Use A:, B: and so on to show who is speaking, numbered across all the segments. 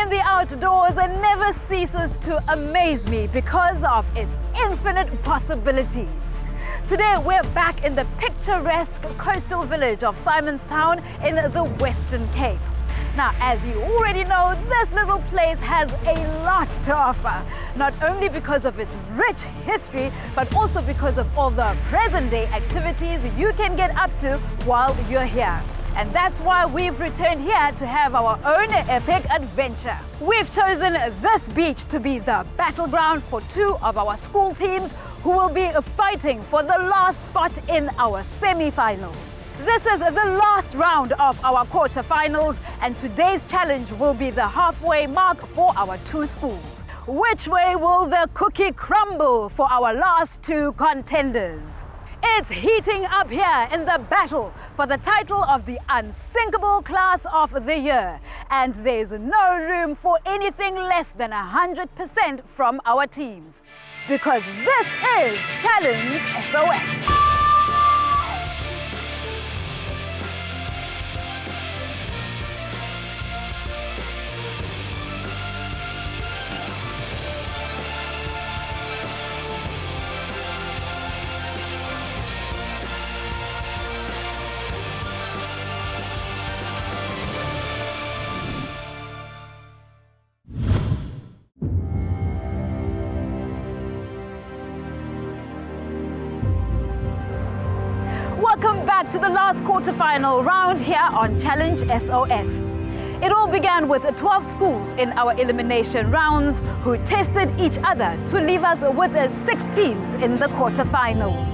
A: in the outdoors never ceases to amaze me because of its infinite possibilities. Today we're back in the picturesque coastal village of Simonstown in the Western Cape. Now, as you already know, this little place has a lot to offer, not only because of its rich history, but also because of all the present-day activities you can get up to while you're here. And that's why we've returned here to have our own epic adventure. We've chosen this beach to be the battleground for two of our school teams who will be fighting for the last spot in our semi-finals. This is the last round of our quarterfinals, and today's challenge will be the halfway mark for our two schools. Which way will the cookie crumble for our last two contenders? It's heating up here in the battle for the title of the Unsinkable Class of the Year, and there's no room for anything less than 100% from our teams, because this is Challenge SOS. Welcome back to the last quarterfinal round here on Challenge SOS. It all began with 12 schools in our elimination rounds who tested each other to leave us with 6 teams in the quarterfinals.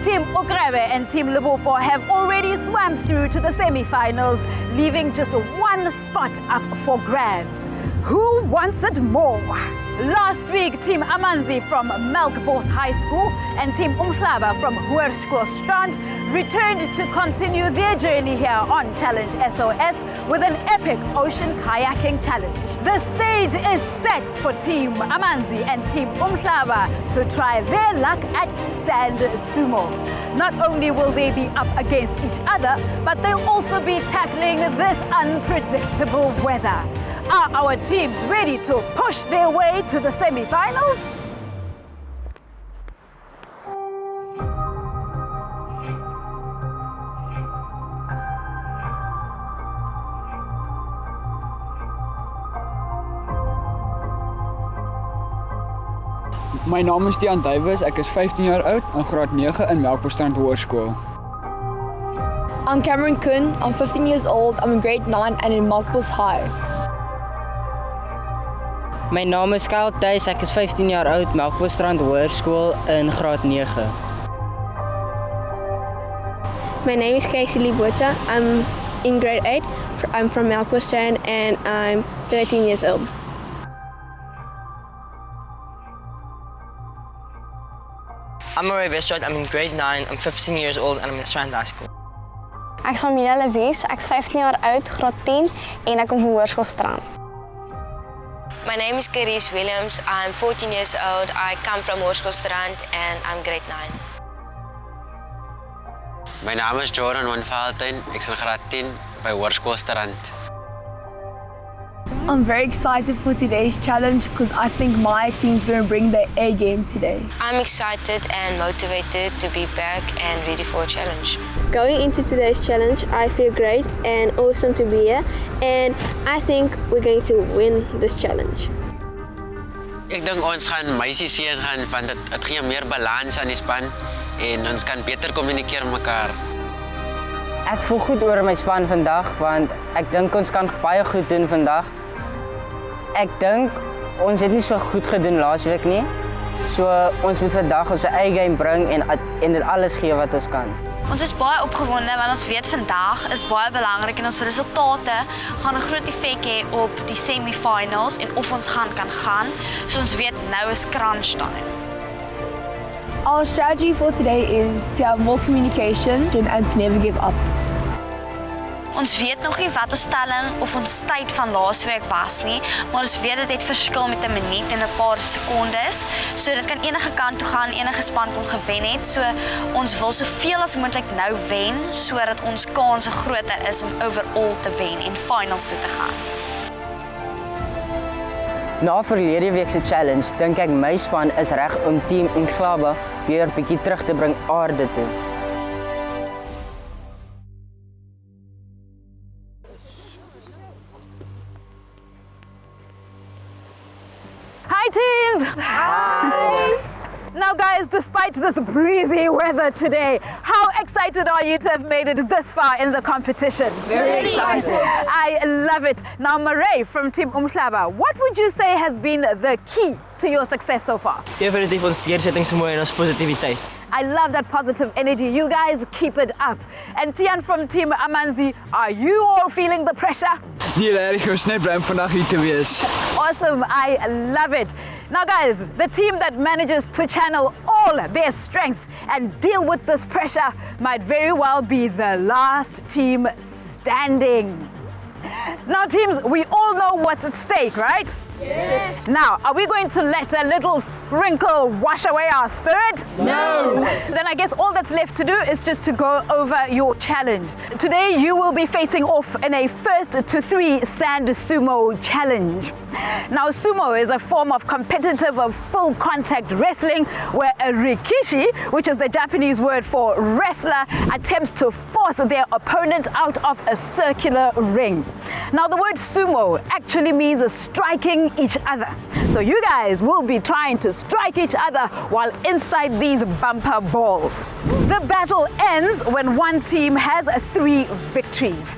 A: Team Okrabe and Team Lebopo have already swam through to the semi-finals, leaving just one spot up for grabs. Who wants it more? Last week, Team Amanzi from Melkbos High School and Team Umhlaba from Hoërskoolstrand returned to continue their journey here on Challenge SOS with an epic ocean kayaking challenge. The stage is set for Team Amanzi and Team Umhlaba to try their luck at sand sumo. Not only will they be up against each other, but they'll also be tackling this unpredictable weather. Are our teams ready to push their way to the semi-finals?
B: My naam is Tiaan Duywes, ek is 15 jaar oud in graad 9 in Melkbosstrand Hoërskool.
C: I'm Cameron Kuhn, I'm 15 years old, I'm in grade 9 and in Melkbos High.
D: My naam is Kyle Thuis, ek is 15 jaar oud, Melkbosstrand Hoërskool in graad 9.
E: My name is Casey Libota, I'm in grade 8, I'm from Melkbosstrand and I'm 13 years old.
F: I'm Murray Westwood, I'm in grade 9, I'm 15 years old and I'm in Strand High School.
G: Ek is Amelia Lewies, ek is 15 jaar oud, graad 10 en ek kom van Hoërskoolstrand.
H: My name is Carice Williams, I'm 14 years old, I come from Hoërskoolstrand and I'm grade 9.
I: My naam is Jordan van Valtuin, ek is in graad 10 by Hoërskoolstrand.
C: I'm very excited for today's challenge because I think my team's going to bring their A game today.
H: I'm excited and motivated to be back and ready for a challenge.
E: Going into today's challenge, I feel great and awesome to be here and I think we're going to win this challenge.
I: Ek dink ons gaan meisie seën gaan van dit gee meer balans aan die span en ons kan beter kommunikeer met mekaar.
D: Ek voel goed oor my span vandag want ek dink ons kan baie goed doen vandag. Ek dink ons het nie so goed gedoen laasweek nie. So ons moet vandag ons eie game bring en dit alles gee wat ons kan.
J: Ons is baie opgewonde want ons weet vandag is baie belangrik en ons resultate gaan 'n groot effek hê op die semi-finals en of ons kan gaan. So ons weet nou is crunch time.
C: Our strategy for today is to have more communication and to never give up.
J: Ons weet nog nie wat ons stelling of ons tyd van laasweek was nie, maar ons weet dit het verskil met 'n minuut en 'n paar sekondes. So dit kan enige kant toe gaan, enige span kon gewen het. So ons wil soveel as moontlik nou wen sodat ons kans groter is om overall te wen en finals toe te gaan.
D: Na verlede week se challenge dink ek my span is reg om team Umhlaba weer bietjie terug te bring aarde toe.
A: Hi teams! Hi! Now guys, despite this breezy weather today, how excited are you to have made it this far in the competition?
C: Very excited.
A: I love it. Now Marie from Team Umhlaba, what would you say has been the key to your success so far?
F: Definitief ons deursettingsvermoë en ons positiwiteit.
A: I love that positive energy. You guys keep it up. And Tian from Team Amanzi, are you all feeling the pressure?
B: Nee, regtig, ons net bly om vandag hier te wees.
A: Awesome, I love it. Now guys, the team that manages to channel all their strength and deal with this pressure might very well be the last team standing. Now teams, we all know what's at stake, right? Yes. Now, are we going to let a little sprinkle wash away our spirit?
C: No.
A: Then I guess all that's left to do is just to go over your challenge. Today you will be facing off in a 1st to 3 sand sumo challenge. Now sumo is a form of competitive full contact wrestling where a rikishi, which is the Japanese word for wrestler, attempts to force their opponent out of a circular ring. Now the word sumo actually means striking each other. So you guys will be trying to strike each other while inside these bumper balls. The battle ends when one team has 3 victories.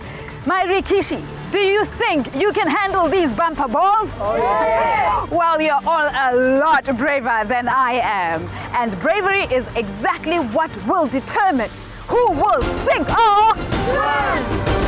A: My Rikishi, do you think you can handle these bumper balls? Oh, yes. Well, you're all a lot braver than I am. And bravery is exactly what will determine who will sink or swim.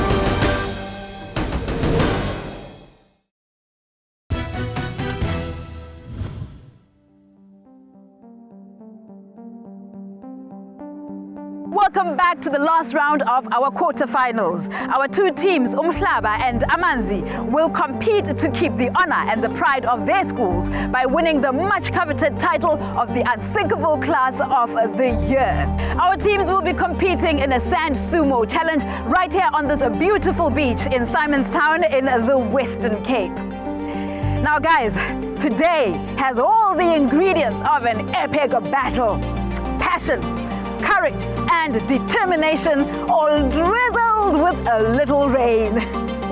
A: Welcome back to the last round of our quarterfinals. Our 2 teams, Umhlaba and Amanzi, will compete to keep the honor and the pride of their schools by winning the much coveted title of the Unsinkable Class of the Year. Our teams will be competing in a sand sumo challenge right here on this beautiful beach in Simonstown in the Western Cape. Now guys, today has all the ingredients of an epic battle. Passion, courage and determination, all drizzled with a little rain.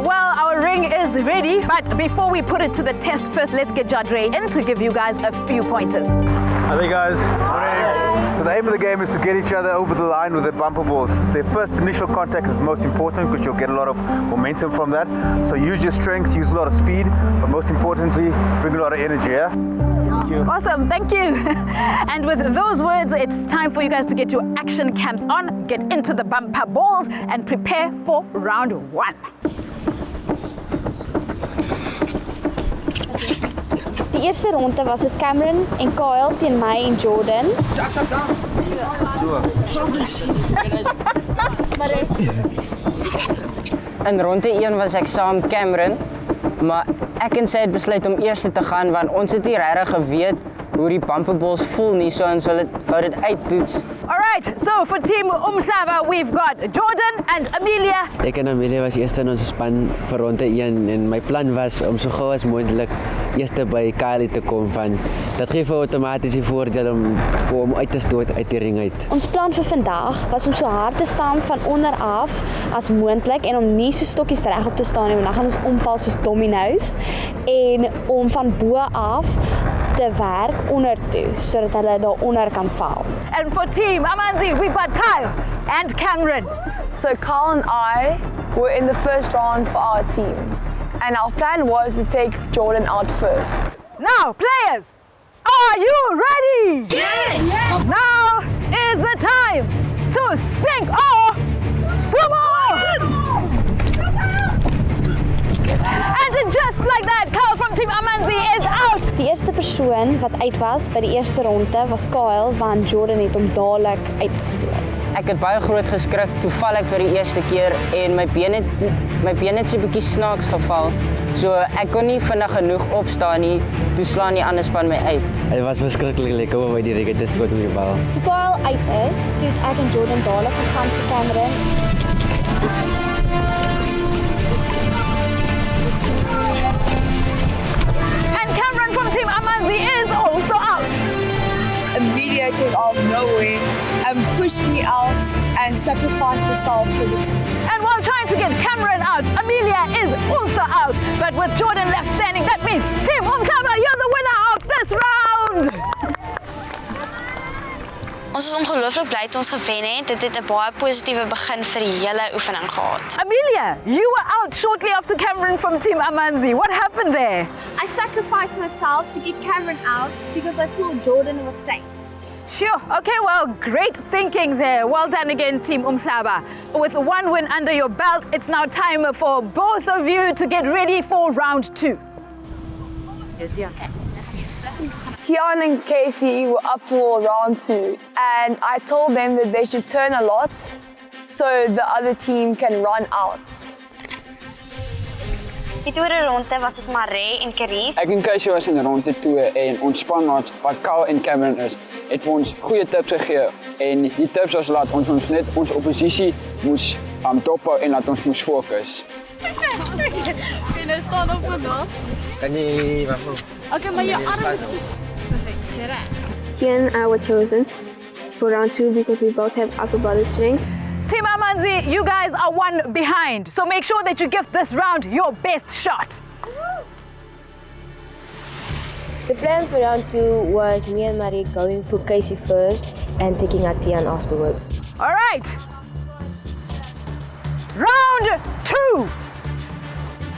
A: Well, our ring is ready, but before we put it to the test, first let's get Jadre in to give you guys a few pointers.
K: Hi guys. Morning. So the aim of the game is to get each other over the line with the bumper balls. The first initial contact is the most important because you'll get a lot of momentum from that. So use your strength, use a lot of speed, but most importantly, bring a lot of energy, yeah?
A: Awesome, thank you. And with those words, it's time for you guys to get your action cams on, get into the bumper balls and prepare for round 1.
G: Die eerste ronde was dit Cameron en Kyle teen my en Jordan.
D: In ronde 1 was ek saam Cameron, maar ek en sy het besluit om eers te gaan want ons het nie regtig geweet hoe die bumperballs voel nie, so ons wou dit uittoets.
A: Alright, so for Team Umhlaba, we've got Jordan and Amelia.
I: Ek en Amelia was eerste in ons span vir ronde 1 en my plan was om so gou as moontlik eerste by Kyle te kom van dat gee vir outomaties die voordeel om uit te stoot uit die ring uit.
G: Ons plan vir vandag was om so hard te staan van onder af as moontlik en om nie so stokkies regop te staan nie, want dan gaan ons omval soos domino's en om van bo af te werk onder toe sodat hulle daaronder kan val.
A: And for Team Amanzi, we've got Kyle and Cameron.
C: So Kyle and I were in the first round for our team. And our plan was to take Jordan out first.
A: Now, players, are you ready? Yes! Yes. Now is the time to sink or sumo! And just like that, Kyle from Team Amanzi is out!
G: Die eerste persoon wat uit was by die eerste ronde was Kyle, want Jordan het hom dadelik uitgestoot.
D: Ek het baie groot geskrik, toe val ek vir die eerste keer en my been het so 'n bietjie snaaks geval. So ek kon nie vinnig genoeg opstaan nie, toe slaan die ander span my uit.
I: Dit was verskriklik lekker om by die ring te stoot met die bal.
G: Toe Kyle uit is, toe het ek en Jordan dadelik gegaan vir Cameron.
A: And Cameron
C: came out of nowhere and pushed me out and sacrificed herself for the team.
A: And while trying to get Cameron out, Amelia is also out. But with Jordan left standing, that means Team Umhlaba, you're the winner of this round!
J: Ons is ongelooflik bly dat ons gewen het. Dit het 'n baie positiewe begin vir die hele oefening gehad.
A: Amelia, you were out shortly after Cameron from Team Amanzi. What happened there?
G: I sacrificed myself to get Cameron out because I saw Jordan was safe.
A: Sure. Okay, well, great thinking there. Well done again, Team Umhlaba. With one win under your belt, it's now time for both of you to get ready for round 2.
C: Tian and Casey were up for round 2, and I told them that they should turn a lot so the other team can run out.
J: Die tweede ronde was dit Maree en Keries.
B: Ek en Keisy was in ronde 2 en ons spanmaat wat Kyle en Cameron is, het vir ons goeie tips gegee en die tips was laat ons net ons oppositie moes dophou en laat ons moes fokus.
G: En nou staan op vandag.
I: Kan jy wag?
G: Okay, maar jou arm is soos perfek, sure.
E: Tian and I were chosen for round 2 because we both have upper body strength.
A: Team Amanzi, you guys are one behind, so make sure that you give this round your best shot.
H: The plan for round 2 was me and Marie going for Casey first and taking out Tian afterwards.
A: All right. Round 2.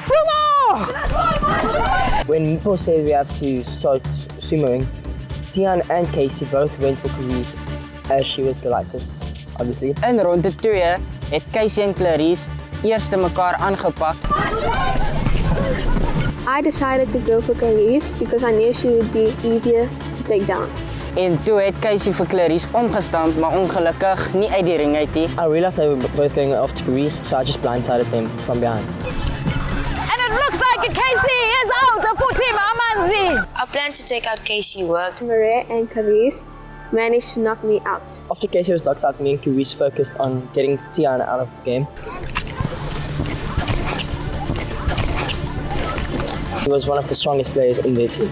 A: Sumo!
F: When people said we have to start sumoing, Tian and Casey both went for Clarice as she was the lightest, obviously.
D: In ronde 2 het Casey en Clarice eerste mekaar aangepak.
E: I decided to go for Clarice because I knew she would be easier to take down.
D: En toe het Casey vir Clarice omgestamp, maar ongelukkig nie uit die ring uit nie.
F: I realized they were both going off to Clarice, so I just blindsided them from behind.
A: And it looks like Casey is out for Team Amanzi.
H: Our plan to take out Casey worked.
E: Maree and Clarice managed to knock me out.
F: After Casey was knocked out, me and Clarice focused on getting Tian out of the game. He was one of the strongest players in their team.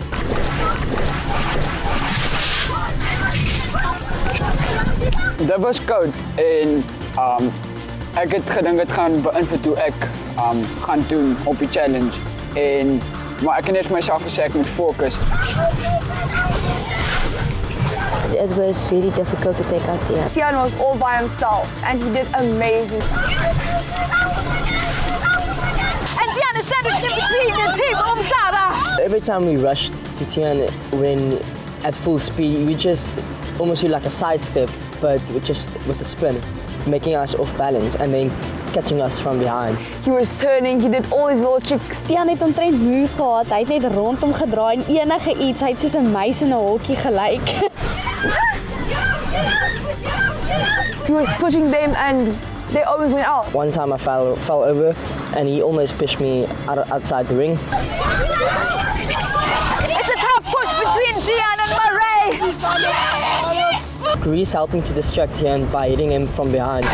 B: Dit was koud en ek het gedink dit gaan beïnvloed hoe ek gaan doen op die challenge maar ek het net vir myself gesê ek moet fokus.
H: It was really difficult to take out Tian.
C: Tian was all by himself and he did amazing.
A: And Tian is standing in between the Team Umhlaba.
F: Every time we rushed to Tian when at full speed, we just almost do like a sidestep, but with a spin, making us off balance and then catching us from behind.
C: He was turning, he did all his little tricks.
G: Tian het omtrent moves gehad. Hy het net rondom gedraai en enige iets, hy het soos 'n muis in 'n hokkie gelyk.
C: He was pushing them and they almost went out.
F: One time I fell over and he almost pushed me outside the ring.
A: It's a tough push between Tian and Maree.
F: Clarice helped me to distract him by hitting him from behind.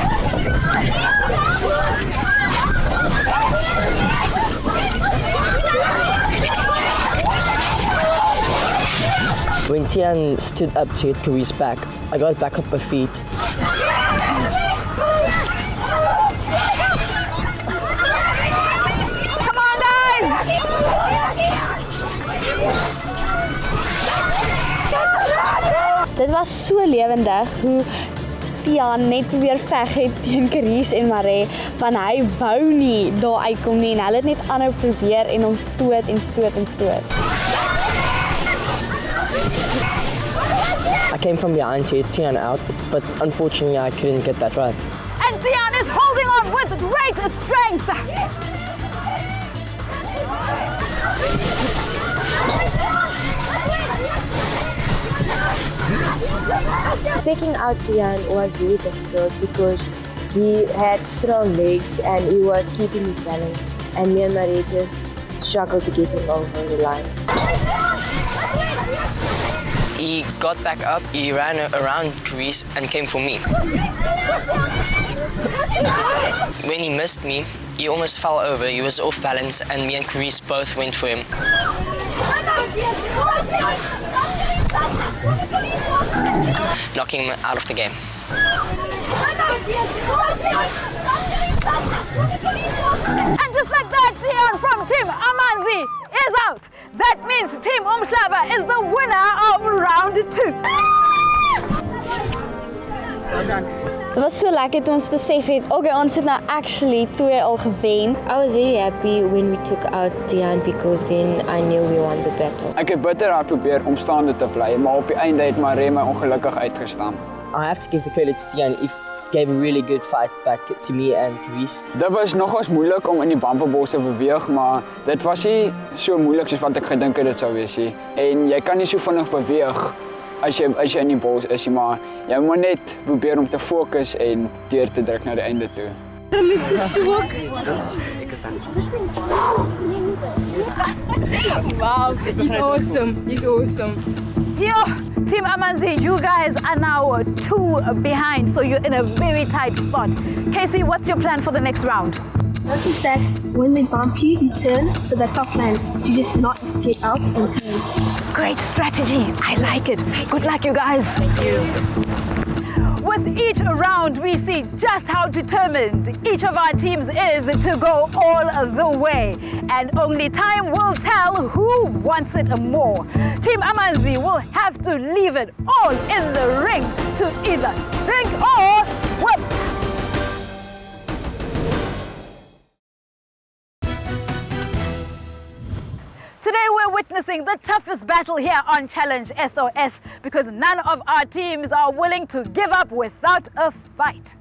F: When Tian stood up to hit Clarice back, I got back up her feet.
A: Come on, guys!
G: Dit was so lewendig hoe Tian net probeer veg het teen Keries en Maree, want hy wou nie daar uitkom nie en hulle het net aanhou probeer en hom stoot en stoot en stoot.
F: I came from behind to hit Tian out, but unfortunately I couldn't get that right.
A: And Tian is holding on with great strength.
H: Taking out Tian was really difficult because he had strong legs and he was keeping his balance, and me and Marie just struggled to get him over the line.
F: He got back up, he ran around Clarice and came for me. When he missed me, he almost fell over, he was off balance and me and Clarice both went for him. knocking him out of the game.
A: And just like that, Tian from Team Amanzi is out. That means Team Umhlaba is the winner of round 2.
G: Well done. Dit was so lekker toe ons besef het, okay, ons het nou actually 2 al gewen.
H: I was very happy when we took out Tian because then I knew we won the battle.
B: Ek het bitter hard probeer om staande te bly, maar op die einde het Maree my ongelukkig uitgestaan.
F: I have to give the credit to Tian. He gave a really good fight back to me and Chris.
B: Dit was nogals moeilik om in die bumperballs te beweeg, maar dit was nie so moeilik soos wat ek gedink het dit sou wees nie. En jy kan nie so vinnig beweeg as jy in die balls is nie, maar jy moet net probeer om te fokus en deur te druk na die einde toe.
E: Wow, he's awesome. He's awesome.
A: Yo, Team Amanzi, you guys are now 2 behind, so you're in a very tight spot. Casey, what's your plan for the next round?
E: Notice that when they bump you, you turn. So that's our plan, to just not get out and turn.
A: Great strategy. I like it. Good luck, you guys. Thank you. With each round, we see just how determined each of our teams is to go all the way. And only time will tell who wants it more. Team Amanzi will have to leave it all in the ring to either sink or swim. Today we're witnessing the toughest battle here on Challenge SOS because none of our teams are willing to give up without a fight.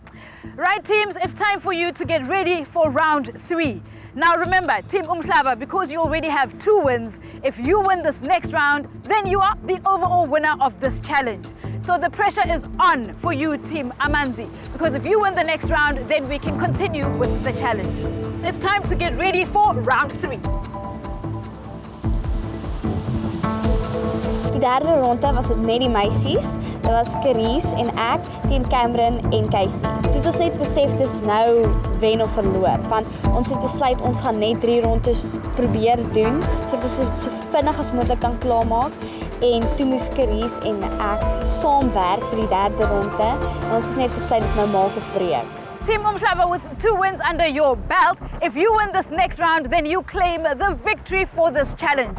A: Right teams, it's time for you to get ready for round 3. Now remember, Team Umhlaba, because you already have 2 wins, if you win this next round, then you are the overall winner of this challenge. So the pressure is on for you, Team Amanzi, because if you win the next round, then we can continue with the challenge. It's time to get ready for round 3.
G: Die derde ronde was dit net die meisies. Dit was Carice en ek teen Cameron en Casey. Toe het ons net besef dis nou wen of verloor, want ons het besluit ons gaan net 3 rondes probeer doen, sodat ons so vinnig as moontlik kan klaarmaak. En toe moes Carice en ek saamwerk vir die derde ronde. En ons het net besluit dis nou maak of breek.
A: Team Umhlaba, with 2 wins under your belt, if you win this next round, then you claim the victory for this challenge.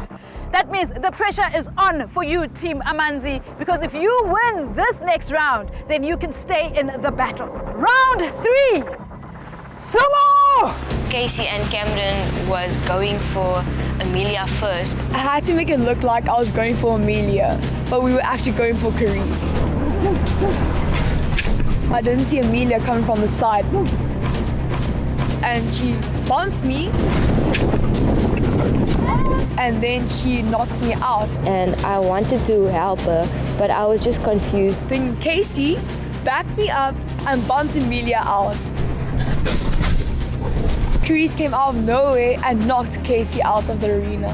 A: That means the pressure is on for you, Team Amanzi, because if you win this next round, then you can stay in the battle. Round 3! Sumo!
L: Casey and Cameron was going for Amelia first.
C: I had to make it look like I was going for Amelia, but we were actually going for Carice. I didn't see Amelia coming from the side, and she bumped me, and then she knocked me out.
H: And I wanted to help her, but I was just confused.
C: Then Casey backed me up and bumped Amelia out. Carice came out of nowhere and knocked Casey out of the arena.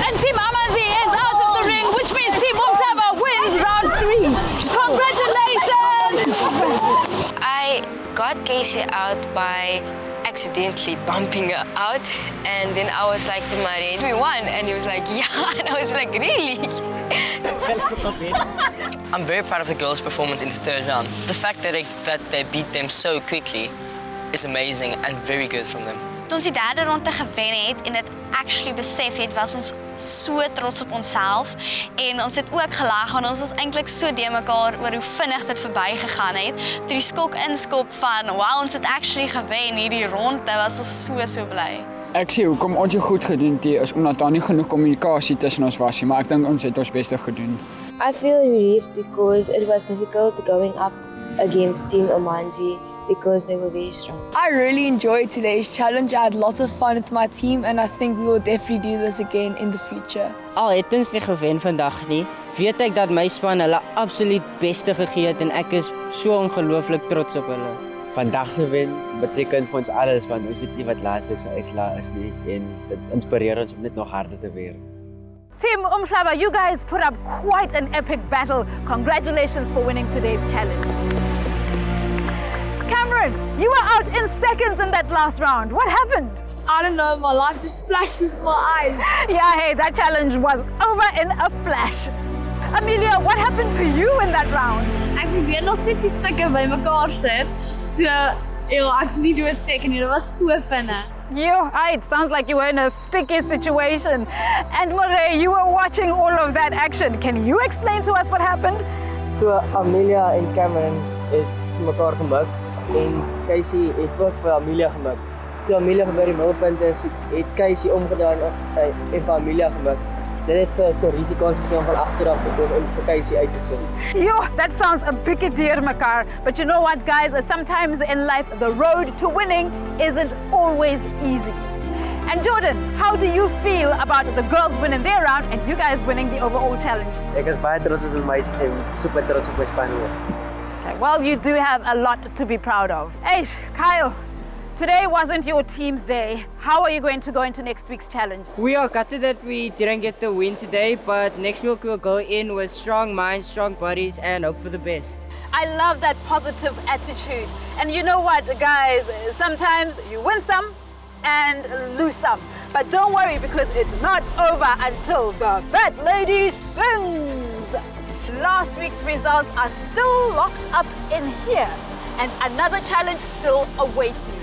A: And Team Amanzi is out of the ring, which means Team Umhlaba wins round 3. Congratulations!
L: I got Casey out by accidentally bumping her out, and then I was like to Marie, we won, and he was like, yeah, and I was like, really?
F: I'm very proud of the girls' performance in the 3rd round. The fact that they beat them so quickly is amazing and very good from them.
J: Toe ons die derde ronde gewen het en dit actually besef het, was ons so trots op onsself en ons het ook gelag en ons was eintlik so de mekaar oor hoe vinnig dit verby gegaan het. Toe die skok inskop van, wow, ons het actually gewen hierdie ronde, was ons so bly.
B: Ek sê hoekom ons het goed gedoen is omdat daar nie genoeg kommunikasie tussen ons was nie, maar ek dink ons het ons beste gedoen.
H: I feel relieved because it was difficult going up against Team Amanzi because they were very strong.
C: I really enjoyed today's challenge. I had lots of fun with my team, and I think we will definitely do this again in the future.
D: Al het ons nie gewen vandag nie, weet ek dat my span hulle absoluut beste gegee het en ek is so ongelooflik trots op hulle.
I: Vandag se wen beteken vir ons alles, want ons weet nie wat laasweek se uitslaa is nie en dit inspireer ons om net nog harder te werk.
A: Team Umhlaba, you guys put up quite an epic battle. Congratulations for winning today's challenge. Cameron, you were out in seconds in that last round. What happened?
C: I don't know, my life just flashed before my eyes.
A: Yeah, hey, that challenge was over in a flash. Amelia, what happened to you in that round?
C: Ek probeer nog steeds die stukke by mekaar sit. So, ek's nie doodseker nie. Dit was so vinnig.
A: It sounds like you were in a sticky situation. And Moray, you were watching all of that action. Can you explain to us what happened?
F: So Amelia en Cameron het mekaar gemik en Casey het ook vir Amelia gemik. Toe Amelia by die middelpunt is, het Casey omgedraai en vir Amelia gemik. Dit het vir risiko's gegee om van agteraf te kom en vir Casey uit te stel.
A: That sounds a big deal, Makar. But you know what, guys? Sometimes in life, the road to winning isn't always easy. And Jordan, how do you feel about the girls winning their round and you guys winning the overall challenge?
F: Ek is baie trots op die meisies en super trots op my span.
A: Okay, well, you do have a lot to be proud of. Hey, Kyle, today wasn't your team's day. How are you going to go into next week's challenge?
D: We are gutted that we didn't get the win today, but next week we'll go in with strong minds, strong bodies, and hope for the best.
A: I love that positive attitude. And you know what, guys? Sometimes you win some and lose some. But don't worry, because it's not over until the fat lady sings. Last week's results are still locked up in here, and another challenge still awaits you.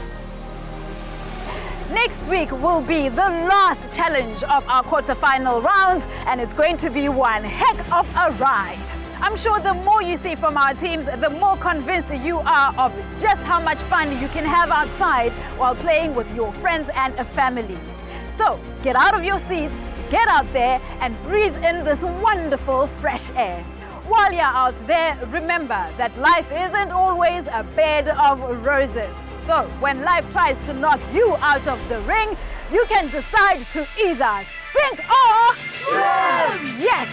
A: Next week will be the last challenge of our quarterfinal rounds, and it's going to be one heck of a ride. I'm sure the more you see from our teams, the more convinced you are of just how much fun you can have outside while playing with your friends and a family. So get out of your seats, get out there and breathe in this wonderful fresh air. While you're out there, remember that life isn't always a bed of roses. So when life tries to knock you out of the ring, you can decide to either sink or swim. Yes!